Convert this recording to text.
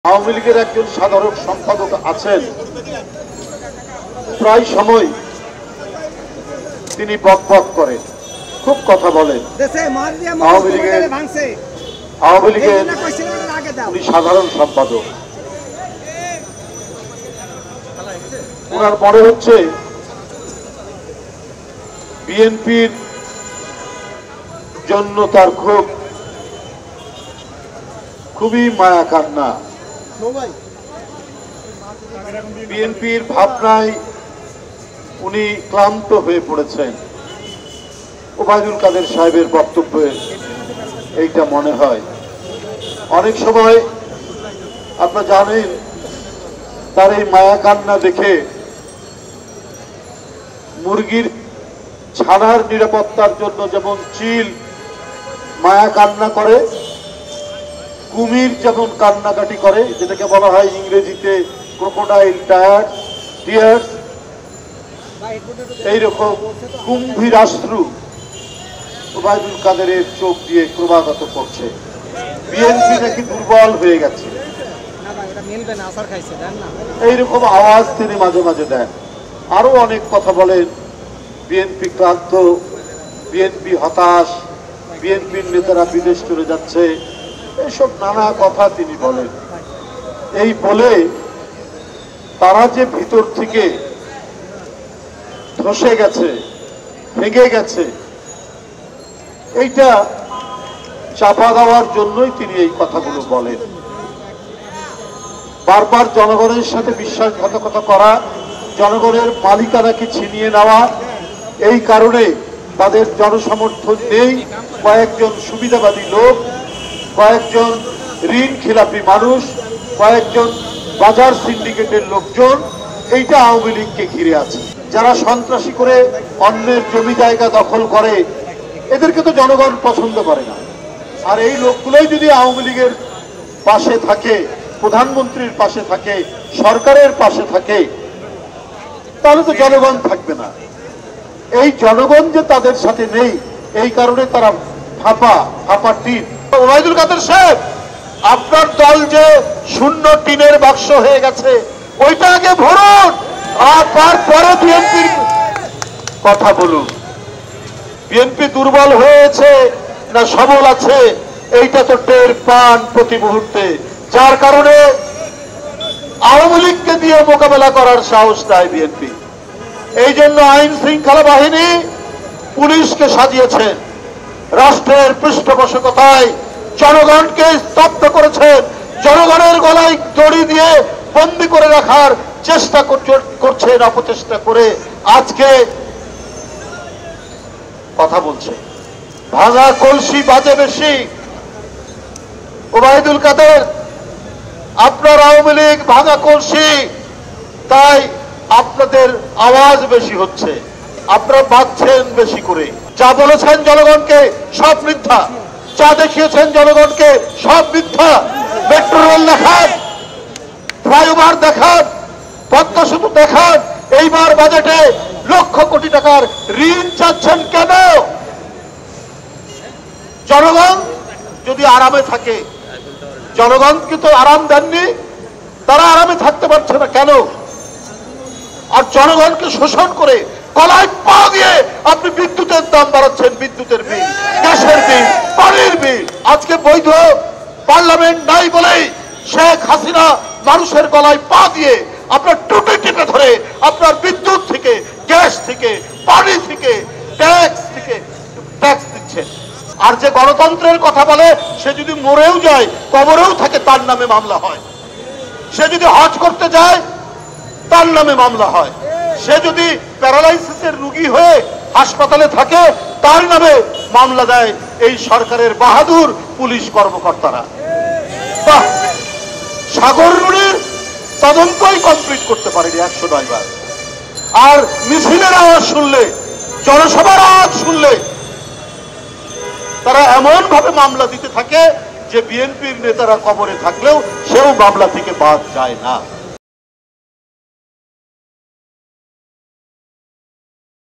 আওয়ামী লীগের একজন সাধারণ সম্পাদক আছেন, প্রায় সময় তিনি বকবক করেন, খুব কথা বলেন। আওয়ামী লীগের উনি সাধারণ সম্পাদক, ওনার মনে হচ্ছে বিএনপির জন্য তার খুবই মায়া কান্না। বিএনপির ভাবনায় উনি ক্লান্ত হয়ে পড়েছেন। ওবায়দুল কাদের সাহেবের বক্তব্যে এইটা মনে হয়। অনেক সময় আপনারা জানেন, তার এই মায়া কান্না দেখে মুরগির ছানার নিরাপত্তার জন্য যেমন চিল মায়া কান্না করে, কুমির যেমন কান্নাকাটি করে, যেটাকে বলা হয় ইংরেজিতে ক্রোকোডাইল টিয়ার্স, এইরকম কুম্ভীরাশ্রু ওবায়দুল কাদেরের চোখ দিয়ে ক্রমাগত পড়ছে। বিএনপি নাকি দুর্বল হয়ে গেছে, এইরকম আওয়াজ তিনি মাঝে মাঝে দেন। আরো অনেক কথা বলেন, বিএনপি ক্লান্ত, বিএনপি হতাশ, বিএনপির নেতারা বিদেশ চলে যাচ্ছে, এইসব নানা কথা তিনি বলেন। এই বলে তারা যে ভিতর থেকে ধসে গেছে, ভেঙে গেছে, এইটা চাপা দেওয়ার জন্যই তিনি এই কথাগুলো বলেন। বারবার জনগণের সাথে বিশ্বাসঘাতকতা করা, জনগণের মালিকানাকে ছিনিয়ে নেওয়া, এই কারণে তাদের জনসমর্থন নেই। কয়েকজন সুবিধাবাদী লোক, কয়েকজন ঋণ খিলাপি মানুষ, কয়েকজন বাজার সিন্ডিকেটের লোকজন এইটা আওয়ামী লীগকে ঘিরে আছে। যারা সন্ত্রাসী করে অন্যের জমি জায়গা দখল করে, এদেরকে তো জনগণ পছন্দ করে না। আর এই লোকগুলোই যদি আওয়ামী লীগের পাশে থাকে, প্রধানমন্ত্রীর পাশে থাকে, সরকারের পাশে থাকে, তাহলে তো জনগণ থাকবে না। এই জনগণ যে তাদের সাথে নেই, এই কারণে তারা ফাঁপা টিন। ওবায়দুল কাদের সাহেব, আপনার দল যে শূন্য টিনের বাক্স হয়ে গেছে, ওইটা আগে ভরুন, আর তারপরে বিএনপির কথা বলুন। বিএনপি দুর্বল হয়েছে না সবল আছে, এইটা তো টের পান প্রতি মুহূর্তে। যার কারণে আওয়ামী লীগকে দিয়ে মোকাবেলা করার সাহস নাই বিএনপি। এই জন্য আইন শৃঙ্খলা বাহিনী পুলিশকে সাজিয়েছেন, রাষ্ট্রের পৃষ্ঠপোষকতায় জনগণকে স্তব্ধ করেছেন, জনগণের গলায় দড়ি দিয়ে বন্দী করে রাখার চেষ্টা করছেন, অপচেষ্টা করে আজকে কথা বলছে। ভাঙা কলসি বাজে বেশি। ওবায়দুল কাদের, আপনার আওয়ামী লীগ ভাঙা কলসি, তাই আপনাদের আওয়াজ বেশি হচ্ছে, আপনারা বাঁচছেন বেশি করে। যা বলেছেন জনগণকে সব মিথ্যা, যা দেখিয়েছেন জনগণকে সব মিথ্যা। মেট্রো রেল দেখান, ফ্লাইওভার দেখান, পদ্মা সেতু দেখান, এইবার বাজেটে লক্ষ কোটি টাকার ঋণ চাচ্ছেন কেন? জনগণ যদি আরামে থাকে, জনগণকে তো আরাম দেননি, তারা আরামে থাকতে পারছে না কেন? আর জনগণকে শোষণ করে গলায় পা দিয়ে আপনি বিদ্যুতের দাম বাড়াচ্ছেন, বিদ্যুতের বিল, গ্যাসের বিল, পানির বিল। আজকে বৈধ পার্লামেন্ট নাই বলেই শেখ হাসিনা মানুষের গলায় পা দিয়ে আপনার টুপে টিপে ধরে আপনার বিদ্যুৎ থেকে, গ্যাস থেকে, পানি থেকে, ট্যাক্স দিচ্ছে। আর যে গণতন্ত্রের কথা বলে, সে যদি মরেও যায়, কবরেও থাকে, তার নামে মামলা হয়। সে যদি হজ করতে যায়, তার নামে মামলা হয়। সে যদি প্যারালাইসিসের রোগী হয়ে হাসপাতালে থাকে, তার নামে মামলা দেয় এই সরকারের বাহাদুর পুলিশ কর্মকর্তারা। বাহ, সাগর রুনির তদন্তই কমপ্লিট করতে পারেনি 109 বার। আর মিছিলের আওয়াজ শুনলে, জনসভার আওয়াজ শুনলে তারা এমন ভাবে মামলা দিতে থাকে যে বিএনপির নেতারা কবরে থাকলেও সেও মামলা থেকে বাদ যায় না।